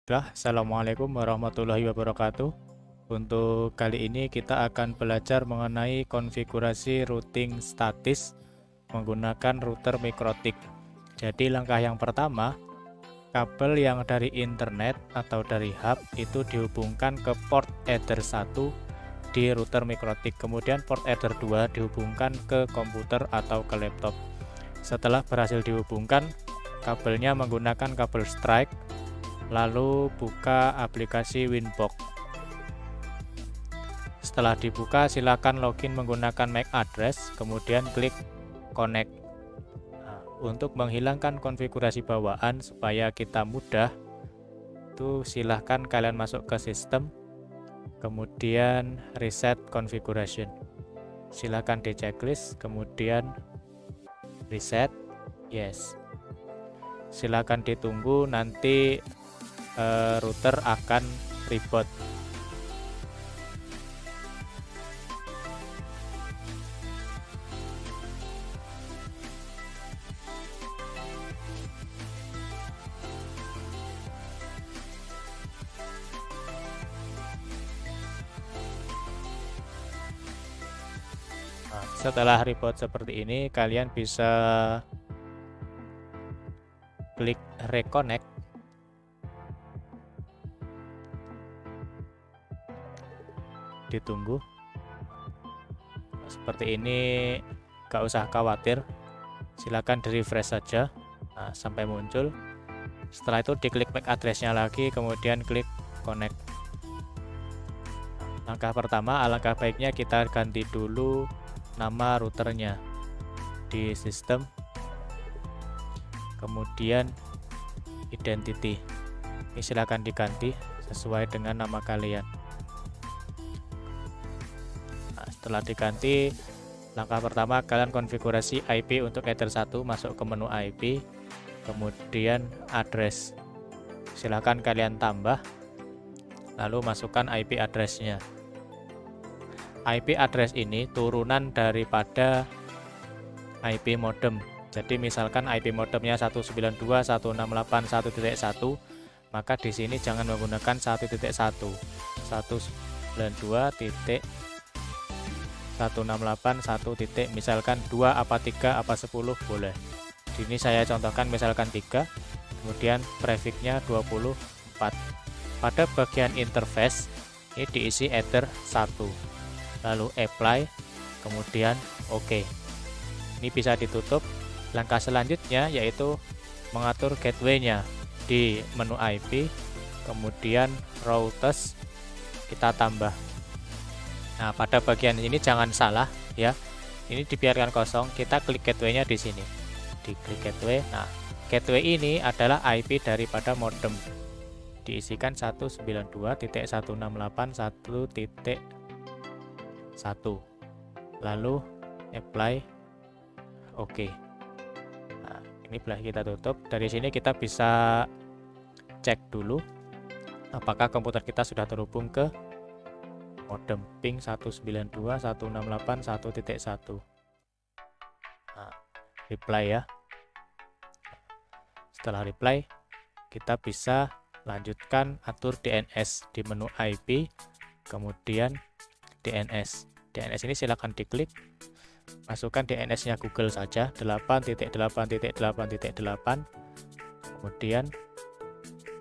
Assalamualaikum warahmatullahi wabarakatuh. Untuk kali ini kita akan belajar mengenai konfigurasi routing statis menggunakan router mikrotik. Jadi langkah yang pertama, kabel yang dari internet atau dari hub itu dihubungkan ke port Ether 1 di router mikrotik. Kemudian port Ether 2 dihubungkan ke komputer atau ke laptop. Setelah berhasil dihubungkan, kabelnya menggunakan kabel strike. Lalu buka aplikasi Winbox. Setelah dibuka, silakan login menggunakan MAC address, kemudian klik connect. Untuk menghilangkan konfigurasi bawaan supaya kita mudah, itu silahkan kalian masuk ke sistem, kemudian reset configuration. Silahkan di checklist, kemudian reset, yes. Silahkan ditunggu, nanti router akan reboot. Setelah reboot seperti ini, kalian bisa klik reconnect. Ditunggu seperti ini, gak usah khawatir, silakan di refresh saja sampai muncul. Setelah itu diklik MAC address-nya lagi, kemudian klik connect. Langkah pertama, alangkah baiknya kita ganti dulu nama routernya di sistem, kemudian identity. Ini silakan diganti sesuai dengan nama kalian. Setelah diganti, langkah pertama kalian konfigurasi IP untuk Ether 1, masuk ke menu IP, kemudian address. Silahkan kalian tambah, lalu masukkan IP address-nya. IP address ini turunan daripada IP modem. Jadi misalkan IP modemnya 192.168.1.1, maka di sini jangan menggunakan 1.1. 192.168.1. Misalkan 2 apa 3 apa 10 boleh. Di sini saya contohkan misalkan 3, kemudian prefixnya 24. Pada bagian interface ini diisi Ether 1. Lalu apply, kemudian OK. Ini bisa ditutup. Langkah selanjutnya yaitu mengatur gateway-nya di menu IP, kemudian routers kita tambah. Nah, pada bagian ini jangan salah ya. Ini dibiarkan kosong, kita klik gateway-nya di sini. Diklik gateway. Nah, gateway ini adalah IP daripada modem. Diisikan 192.168.1.1. Lalu apply, OK. Nah, ini boleh kita tutup. Dari sini kita bisa cek dulu apakah komputer kita sudah terhubung ke modem ping 192.168.1.1. Nah, reply ya. Setelah reply, kita bisa lanjutkan atur DNS di menu IP, kemudian DNS. DNS ini silakan diklik, masukkan DNS-nya Google saja, 8.8.8.8, kemudian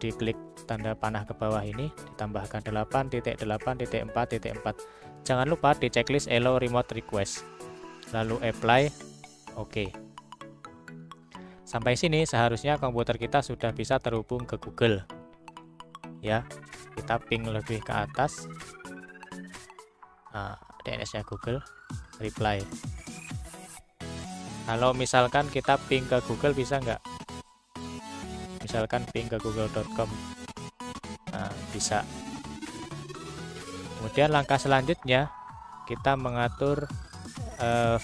diklik tanda panah ke bawah ini, ditambahkan 8.8.4.4. Jangan lupa di checklist allow remote request, lalu apply, OK. Sampai sini seharusnya komputer kita sudah bisa terhubung ke Google ya. Kita ping lebih ke atas. Nah, DNS-nya Google, reply. Kalau misalkan kita ping ke Google bisa nggak? Misalkan ping ke google.com. Nah, bisa. Kemudian langkah selanjutnya kita mengatur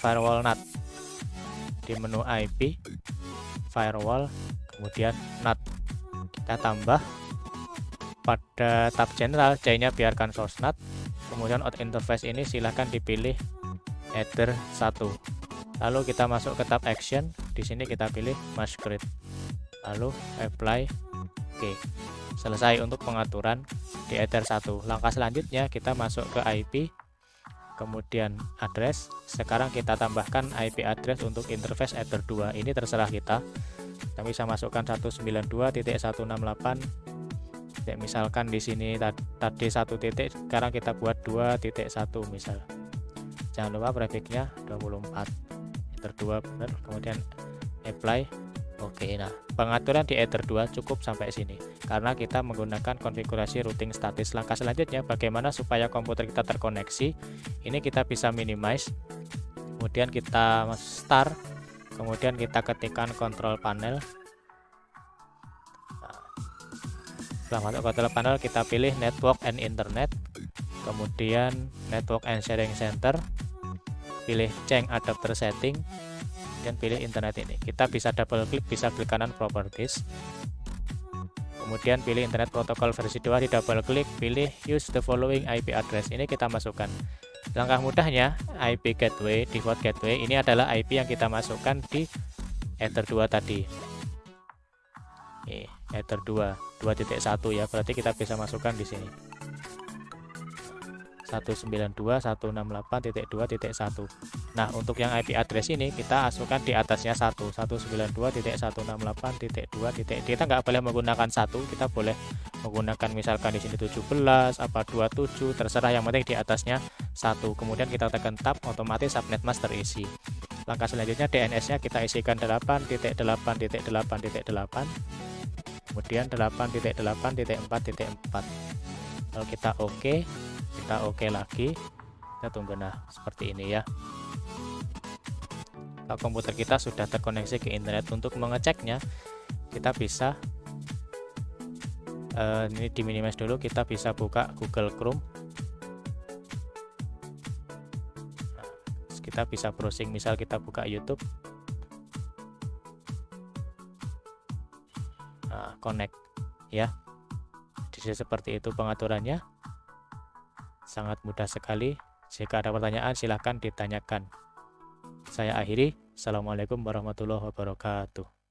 firewall NAT di menu IP, firewall, kemudian NAT. Kita tambah pada tab general, C-nya biarkan source NAT. Kemudian out interface ini silahkan dipilih Ether 1. Lalu kita masuk ke tab action, di sini kita pilih masquerade. Lalu apply, oke. Selesai untuk pengaturan di Ether 1. Langkah selanjutnya kita masuk ke IP, kemudian address. Sekarang kita tambahkan IP address untuk interface Ether 2. Ini terserah kita. Kita bisa masukkan 192.168. Misalkan di sini tadi 1 titik, sekarang kita buat 2.1 misal. Jangan lupa prefixnya 24. Ether 2 benar, kemudian apply. Oke, nah pengaturan di Ether 2 cukup sampai sini karena kita menggunakan konfigurasi routing statis. Langkah selanjutnya bagaimana supaya komputer kita terkoneksi. Ini kita bisa minimize, kemudian kita start, kemudian kita ketikkan control panel. Setelah masuk control panel kita pilih network and internet, kemudian network and sharing center, pilih change adapter setting, dan pilih internet. Ini kita bisa double klik, bisa klik kanan properties, kemudian pilih internet protokol versi 2, di double klik pilih use the following IP address. Ini kita masukkan. Langkah mudahnya IP gateway, default gateway ini adalah IP yang kita masukkan di Ether 2 tadi. Ether 2 2.1 ya, berarti kita bisa masukkan di sini 192.168.2.1. Nah, untuk yang IP address ini kita masukkan di atasnya 192.168.2. Kita nggak boleh menggunakan 1, kita boleh menggunakan misalkan di sini 17 apa 27, terserah, yang penting di atasnya 1. Kemudian kita tekan tab, otomatis subnet mask terisi. Langkah selanjutnya DNS-nya kita isikan 8.8.8.8, kemudian 8.8.4.4. Kalau kita oke, kita oke lagi, kita tunggu. Nah, seperti ini ya. Kalau komputer kita sudah terkoneksi ke internet, untuk mengeceknya kita bisa ini di minimize dulu, kita bisa buka Google Chrome. Nah, kita bisa browsing, misal kita buka YouTube. Nah, connect ya. Jadi seperti itu pengaturannya. Sangat mudah sekali. Jika ada pertanyaan silahkan ditanyakan. Saya akhiri. Assalamualaikum warahmatullahi wabarakatuh.